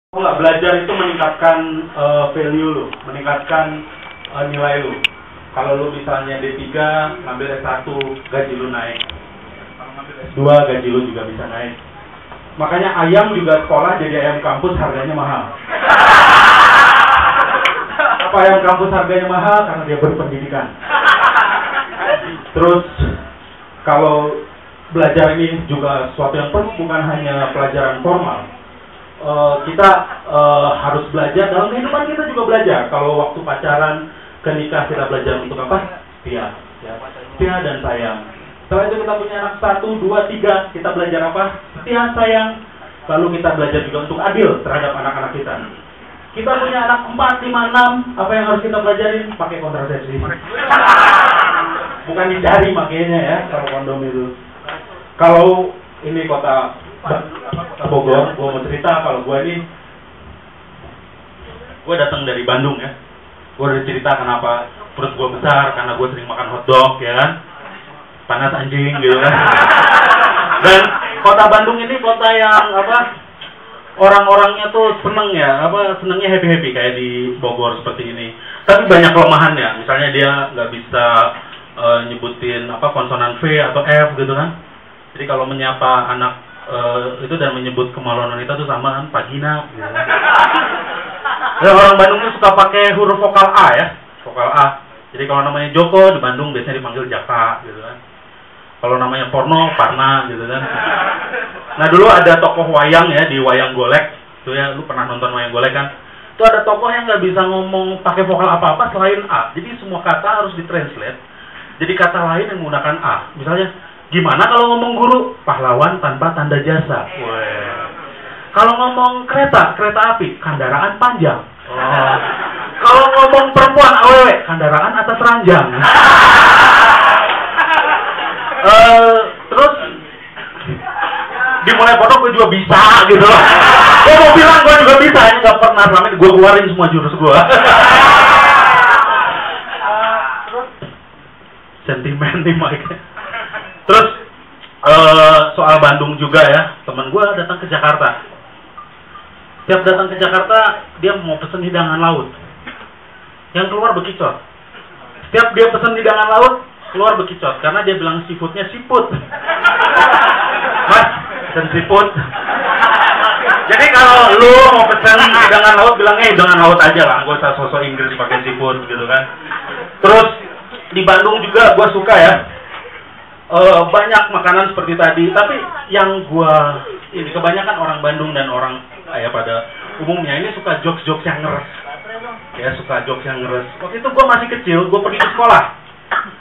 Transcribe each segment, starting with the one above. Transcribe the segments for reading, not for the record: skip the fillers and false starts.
Nggak, belajar itu meningkatkan value lu, meningkatkan nilai lu. Kalau lu misalnya D3, ngambil S1, gaji lu naik. Kalau ngambil S2, gaji lu juga bisa naik. Makanya ayam juga sekolah jadi ayam kampus harganya mahal. Apa ayam kampus harganya mahal? Karena dia berpendidikan. Terus, kalau belajar ini juga sesuatu yang perlu, bukan hanya pelajaran formal. Kita harus belajar, dalam kehidupan kita juga belajar. Kalau waktu pacaran, ke nikah kita belajar untuk apa? Setia, ya. Setia dan sayang. Setelah itu kita punya anak 1, 2, 3, kita belajar apa? Setia, sayang. Lalu kita belajar juga untuk adil terhadap anak-anak kita. Kita punya anak 4, 5, 6, apa yang harus kita pelajarin? Pakai kontrasepsi. Bukan dicari makanya ya, kalau kondom itu. Kalau ini kota Bogor, gue mau cerita kalau gue datang dari Bandung ya. Gue udah cerita kenapa perut gue besar, karena gue sering makan hotdog ya kan, panas anjing gitu kan. Dan kota Bandung ini kota yang apa, orang-orangnya tuh seneng ya, senengnya happy kayak di Bogor seperti ini. Tapi banyak kelemahannya, misalnya dia nggak bisa nyebutin konsonan V atau F gitu kan. Jadi kalau menyapa anak itu dan menyebut kemaluan wanita itu sama kan, Pagina gitu. Dan orang Bandung itu suka pakai huruf vokal A ya, vokal A. Jadi kalau namanya Joko di Bandung biasanya dipanggil Jaka gitu kan. Kalau namanya Porno, Parna gitu kan. Nah dulu ada tokoh wayang ya di Wayang Golek, itu ya, lu pernah nonton Wayang Golek kan? Itu ada tokoh yang nggak bisa ngomong pakai vokal apa-apa selain A. Jadi semua kata harus ditranslate. Jadi kata lain yang menggunakan A. Misalnya, gimana kalau ngomong guru? Pahlawan tanpa tanda jasa. Kalau ngomong kereta api, kendaraan panjang. Kalau ngomong perempuan awewe, kendaraan atas ranjang. Terus dimulai pondok gue juga bisa gitu loh. Gue mau bilang gue juga bisa, ini gak pernah selama ini gue keluarin semua jurus gue. Sentimen nih Mike. Terus soal Bandung juga ya, temen gue datang ke Jakarta. Setiap datang ke Jakarta, dia mau pesen hidangan laut. Yang keluar bekicot. Setiap dia pesen hidangan laut, keluar bekicot. Karena dia bilang seafoodnya siput. Mas, pesen siput. Jadi kalau lu mau pesen hidangan laut, bilangnya hidangan laut aja lah. Gak usah sosok Inggris pakai siput gitu kan. Terus di Bandung juga gue suka ya. Banyak makanan seperti tadi, tapi yang ini kebanyakan orang Bandung dan orang pada umumnya ini suka jokes yang ngeres. Ya, suka jokes yang ngeres. Waktu itu gue masih kecil, gue pergi ke sekolah.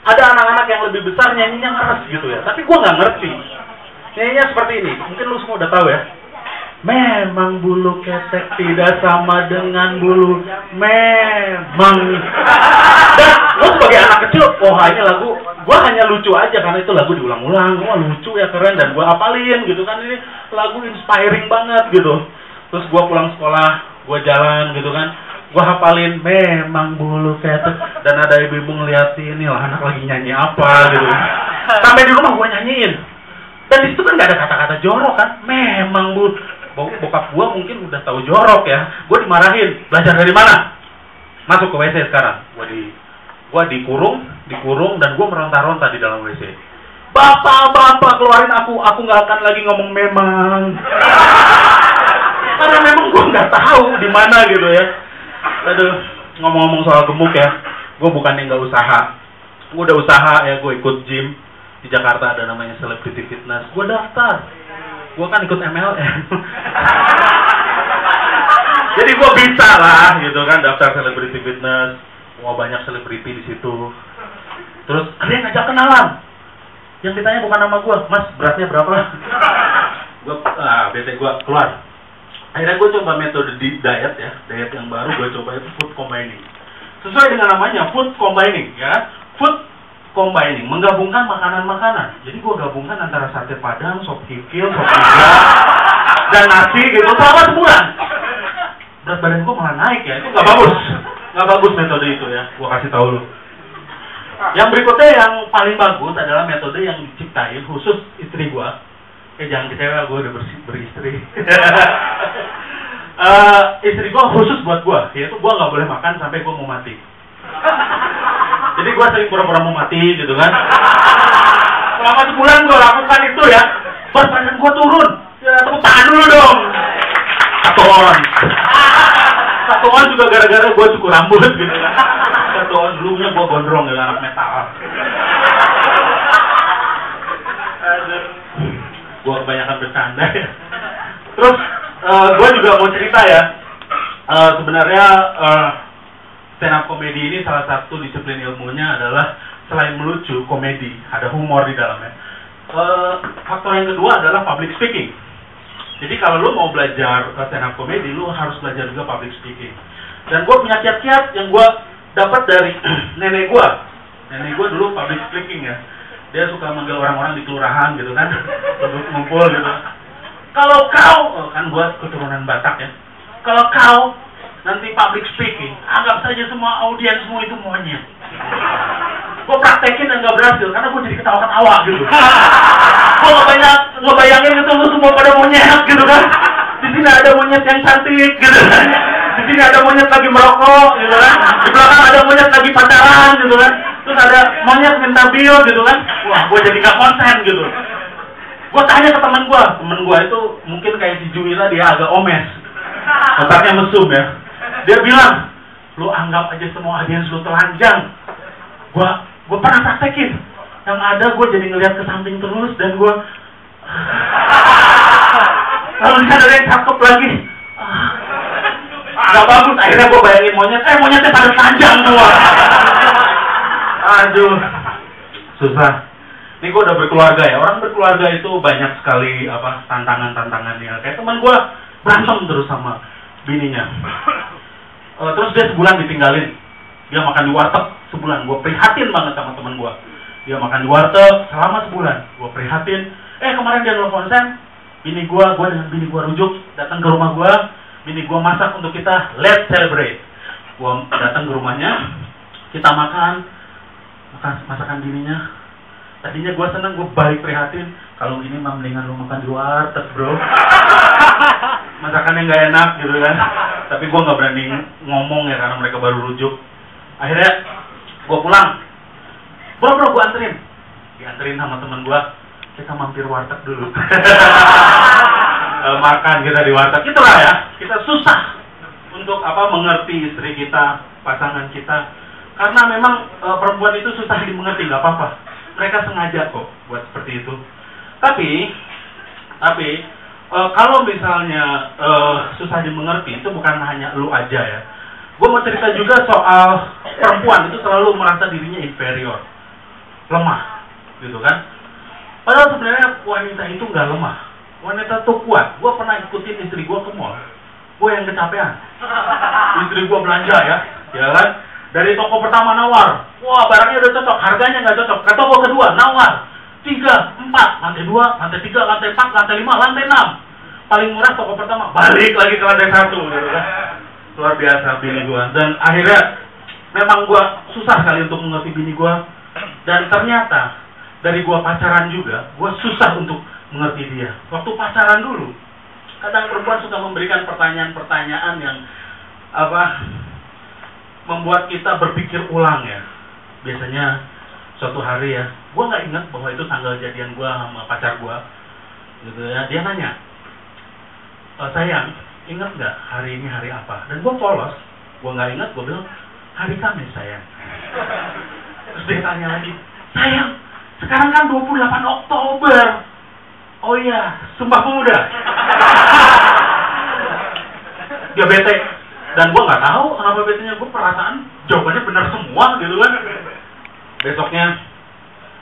Ada anak-anak yang lebih besar nyanyinya ngeres gitu ya, tapi gue nggak ngerti. Nyanyinya seperti ini, mungkin lu semua udah tahu ya. Memang bulu ketek tidak sama dengan bulu memang. Dan gue sebagai anak kecil, ini lagu, gue hanya lucu aja karena itu lagu diulang-ulang. Wah lucu ya, keren, dan gue apalin gitu kan, ini lagu inspiring banget gitu. Terus gue pulang sekolah, gue jalan gitu kan, gue hafalin memang bulu ketek, dan ada ibu-ibu ngeliatin, nih lah anak lagi nyanyi apa gitu. Sampai di rumah gue nyanyiin, dan di situ kan gak ada kata-kata jorok kan, memang bulu. Bokap gue mungkin udah tahu jorok ya, gue dimarahin. Belajar dari mana? Masuk ke WC sekarang. Gue dikurung dan gue meronta-ronta di dalam WC. Bapak keluarin aku nggak akan lagi ngomong memang. Karena memang gue nggak tahu di mana gitu ya. Aduh, ngomong-ngomong soal gemuk ya, gue bukannya nggak usaha. Gue udah usaha ya, gue ikut gym di Jakarta, ada namanya Celebrity Fitness. Gue daftar. Gue kan ikut MLM. Jadi gue bisa lah gitu kan, daftar Celebrity Fitness. Wah, banyak selebriti di situ. Terus ada yang ngajak kenalan. Yang ditanya bukan nama gue, Mas beratnya berapa? Bete gue keluar. Akhirnya gue coba metode diet ya, diet yang baru gue coba itu food combining. Sesuai dengan namanya, food combining ya. Food combining, menggabungkan makanan-makanan. Jadi gue gabungkan antara sate padang, sop kikil, sop iga, dan nasi gitu selama sebulan. Berat badan gue malah naik ya, itu nggak bagus metode itu ya. Gue kasih tahu lu. Yang berikutnya yang paling bagus adalah metode yang diciptain khusus istri gue. Jangan kecewa, gue udah beristri. Istri gue khusus buat gue, yaitu gue nggak boleh makan sampai gue mau mati. Jadi gue sering pura-pura mau mati gitu kan. Selama sebulan gue lakukan itu ya, berat badan gue turun. Ya tepuk tangan dulu dong. Satu on juga gara-gara gue cukur rambut gitu kan. Satu on dulunya gue gondrong ya, anak metal. Gue kebanyakan bercanda ya. Terus gue juga mau cerita ya. Sebenarnya stand up comedy ini salah satu disiplin ilmunya adalah selain melucu, komedi, ada humor di dalamnya. Faktor yang kedua adalah public speaking. Jadi kalau lu mau belajar stand up comedy, lu harus belajar juga public speaking. Dan gue punya kiat-kiat yang gue dapat dari nenek gue. Nenek gue dulu public speaking ya. Dia suka manggil orang-orang di kelurahan gitu kan, untuk ngumpul gitu. Kalau kau, kan gue keturunan Batak ya. Kalau kau nanti public speaking, anggap saja semua audiensmu itu monyet. Gue praktekin dan gak berhasil, karena gue jadi ketawa-ketawa gitu. Gue ngebayangin gitu, lu semua pada monyet gitu kan. Di sini ada monyet yang cantik gitu kan. Di sini ada monyet lagi merokok gitu kan. Di belakang ada monyet lagi pacaran gitu kan. Terus ada monyet minta bio gitu kan. Wah, gue jadi gak konsen gitu. Gue tanya ke temen gue itu mungkin kayak si Juwila, dia agak omes. Otaknya mesum ya. Dia bilang, lu anggap aja semua audiens lu telanjang. Gue pernah praktekin. Yang ada gue jadi ngeliat ke samping terus dan gue lalu ada yang cakep lagi. Gak bagus, akhirnya gue bayangin monyetnya pada telanjang semua. Aduh, susah. Ini gue udah berkeluarga ya. Orang berkeluarga itu banyak sekali tantangan-tantangannya. Kayak teman gue berantem terus sama bininya. Terus dia sebulan ditinggalin. Dia makan di warteg sebulan. Gue prihatin banget sama teman gue. Dia makan di warteg selama sebulan. Gue prihatin. Kemarin dia nelfon Sam. Bini gue dengan bini gue rujuk datang ke rumah gue. Bini gue masak untuk kita let's celebrate. Gue datang ke rumahnya. Kita makan masakan bininya. Tadinya gue seneng, gue balik prihatin. Kalau gini mah mendingan lu makan di warteg bro. Masakannya nggak enak gitu kan. Tapi gue nggak berani ngomong ya karena mereka baru rujuk. Akhirnya gue pulang. Bro gue anterin. Dianterin sama temen gue. Kita mampir warteg dulu. Makan kita di warteg. Itulah ya. Kita susah untuk mengerti istri kita, pasangan kita. Karena memang perempuan itu susah dimengerti, nggak apa-apa. Mereka sengaja kok buat seperti itu. Tapi kalau misalnya susah dimengerti, itu bukan hanya lu aja ya. Gue mau cerita juga soal perempuan itu selalu merasa dirinya inferior, lemah, gitu kan? Padahal sebenarnya wanita itu nggak lemah, wanita tuh kuat. Gue pernah ikutin istri gue ke mall, gue yang kecapean. Istri gue belanja ya kan? Dari toko pertama nawar, wah barangnya udah cocok, harganya nggak cocok. Ke toko kedua nawar, 3, 4, lantai 2, lantai 3, lantai 4, lantai 5, lantai 6. Paling murah toko pertama, balik lagi ke lantai 1 gitu kan. Luar biasa bini gua. Dan akhirnya memang gua susah kali untuk mengerti bini gua. Dan ternyata dari gua pacaran juga, gua susah untuk mengerti dia. Waktu pacaran dulu, kadang perempuan suka memberikan pertanyaan-pertanyaan yang membuat kita berpikir ulang ya. Biasanya suatu hari ya, gue nggak ingat bahwa itu tanggal jadian gue sama pacar gue, gitu ya. Dia nanya, sayang, ingat nggak hari ini hari apa? Dan gue polos, gue nggak ingat. Gue bilang hari Kamis sayang. Terus dia tanya lagi, sayang, sekarang kan 28 Oktober. Oh iya, Sumpah Pemuda. Dia bete. Dan gue nggak tahu kenapa betenya. Gue perasaan jawabannya benar semua gitu kan. Besoknya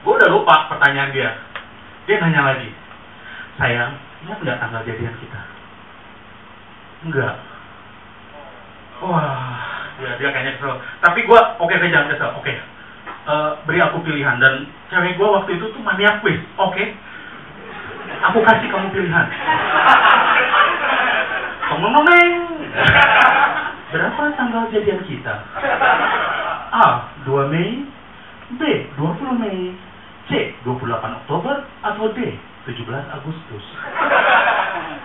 gue udah lupa pertanyaan dia. Dia nanya lagi, sayang, ingat nggak tanggal jadian kita? Enggak. Wah, dia kayaknya kesel. Tapi gue saya jangan kesel. Beri aku pilihan. Dan cewek gue waktu itu tuh maniak quiz. Aku kasih kamu pilihan. Ngomong-ngomong. Berapa tanggal jadian kita? A. 2 Mei, B. 20 Mei, C. 28 Oktober, atau D. 17 Agustus.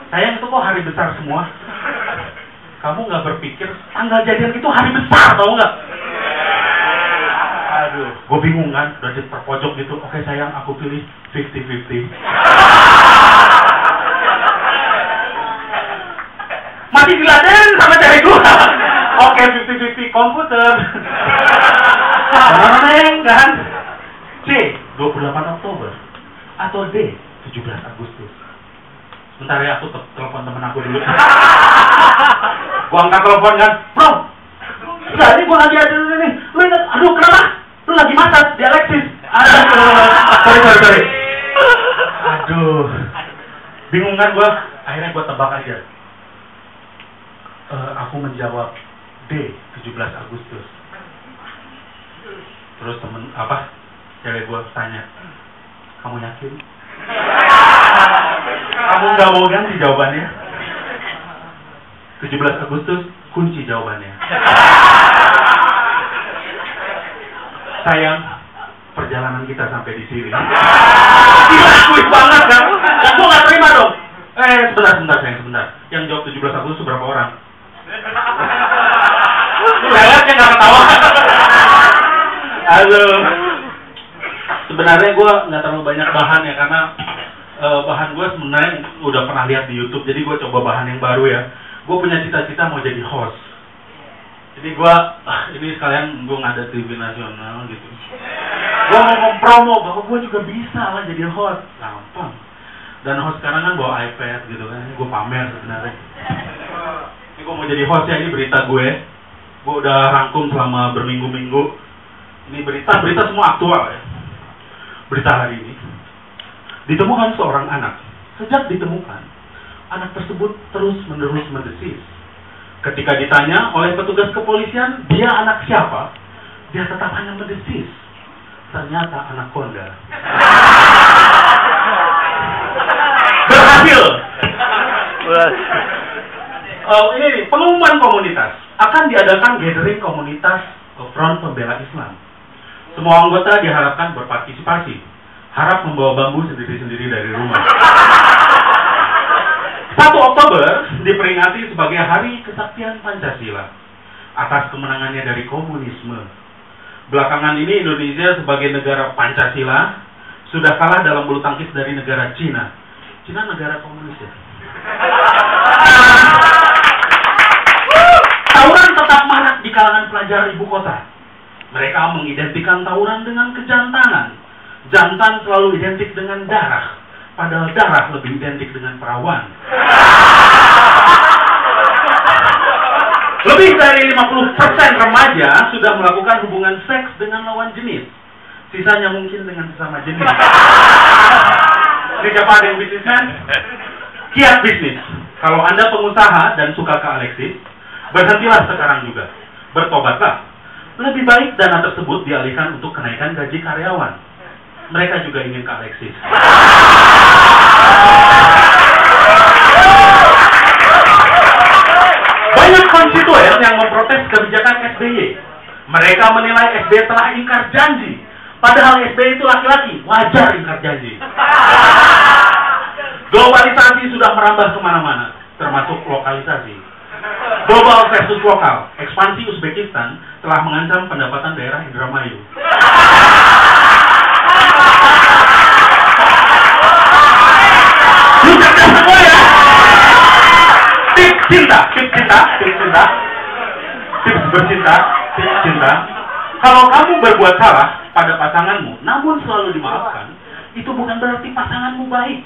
Sayang, itu kok hari besar semua. kamu nggak berpikir tanggal jadian itu hari besar, tau nggak? Aduh, gue bingung kan, udah di terpojok gitu. Oke sayang, aku pilih 50-50. Masih diladen sama cewek gue. Oke, 50-50 komputer. Neng kan? C, 28 Oktober. Atau D, 17 Agustus. Bentar ya, aku telepon temen aku dulu. Gua angkat telepon kan, bro. Enggak, ini gua lagi ada ini. Lu ingat, aduh kenapa? Lu lagi masak di Alexis. Sorry. Aduh, bingung kan gua. Akhirnya gua tebak aja. Aku menjawab D, 17 Agustus. Terus cewek gua tanya, kamu yakin? Kamu nggak mau ganti jawabannya? 17 Agustus, kunci jawabannya. Sayang, perjalanan kita sampai di sini. Gila, kuis banget kan? Dan gue nggak terima dong. Sebentar sayang, sebentar. Yang jawab 17 Agustus berapa orang? Lewatnya nggak ketawa. Halo. Sebenarnya gue nggak terlalu banyak bahan ya, karena bahan gue sebenarnya udah pernah lihat di YouTube, jadi gue coba bahan yang baru ya. Gue punya cita-cita mau jadi host. Jadi gue, ini sekalian gue ngada TV nasional gitu. Gue mau mempromo bahwa gue juga bisa lah jadi host. Gampang. Dan host sekarang kan bawa iPad gitu kan, gue pamer sebenarnya. Ini gue mau jadi host ya, ini berita gue. Gue udah rangkum selama berminggu-minggu. Ini berita semua aktual ya. Berita hari ini. Ditemukan seorang anak. Sejak ditemukan, anak tersebut terus-menerus mendesis. Ketika ditanya oleh petugas kepolisian, dia anak siapa? Dia tetap hanya mendesis. Ternyata anak Konda. Berhasil. Ini nih, pengumuman komunitas. Akan diadakan gathering komunitas Front Pembela Islam. Semua anggota diharapkan berpartisipasi. Harap membawa bambu sendiri-sendiri dari rumah. 1 Oktober diperingati sebagai Hari Kesaktian Pancasila atas kemenangannya dari komunisme. Belakangan ini Indonesia sebagai negara Pancasila sudah kalah dalam bulu tangkis dari negara Cina. Cina negara komunis ya. Tawuran tetap marak di kalangan pelajar ibu kota. Mereka mengidentikan tawuran dengan kejantanan. Jantan selalu identik dengan darah, padahal darah lebih identik dengan perawan. Lebih dari 50% remaja sudah melakukan hubungan seks dengan lawan jenis. Sisanya mungkin dengan sesama jenis. Ini siapa ada yang bisnismen? Kiat bisnis. Kalau Anda pengusaha dan suka ke Alexis, berhentilah sekarang juga. Bertobatlah. Lebih baik dana tersebut dialihkan untuk kenaikan gaji karyawan. Mereka juga ingin ke Alexis. Banyak konstituen yang memprotes kebijakan SBY. Mereka menilai SBY telah ingkar janji. Padahal SBY itu laki-laki, wajar ingkar janji. Globalisasi sudah merambah kemana-mana, termasuk lokalisasi. Global versus lokal, ekspansi Uzbekistan telah mengancam pendapatan daerah Indramayu. Lu cerdas semua ya. Tips bercinta. Kalau kamu berbuat salah pada pasanganmu, namun selalu dimaafkan, itu bukan berarti pasanganmu baik.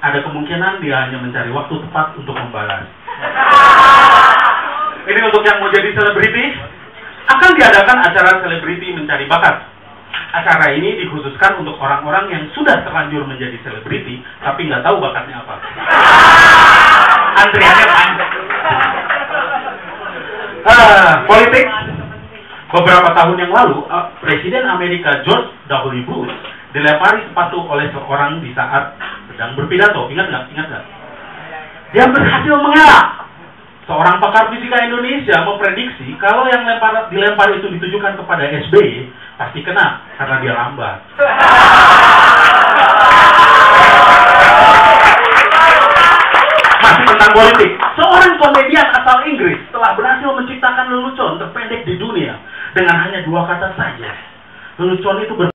Ada kemungkinan dia hanya mencari waktu tepat untuk membalas. Ini untuk yang mau jadi selebriti, akan diadakan acara selebriti mencari bakat. Acara ini dikhususkan untuk orang-orang yang sudah terlanjur menjadi selebriti, tapi nggak tahu bakatnya apa. Antriannya panjang. Politik. Beberapa tahun yang lalu, Presiden Amerika George W. Bush dilempari sepatu oleh seorang di saat sedang berpidato. Ingat nggak? Dia berhasil mengelak. Seorang pakar fisika Indonesia memprediksi kalau yang dilempar itu ditujukan kepada SBY, pasti kena karena dia lambat. Masih tentang politik. Seorang komedian asal Inggris lelucon terpendek di dunia dengan hanya 2 kata saja. Lelucon itu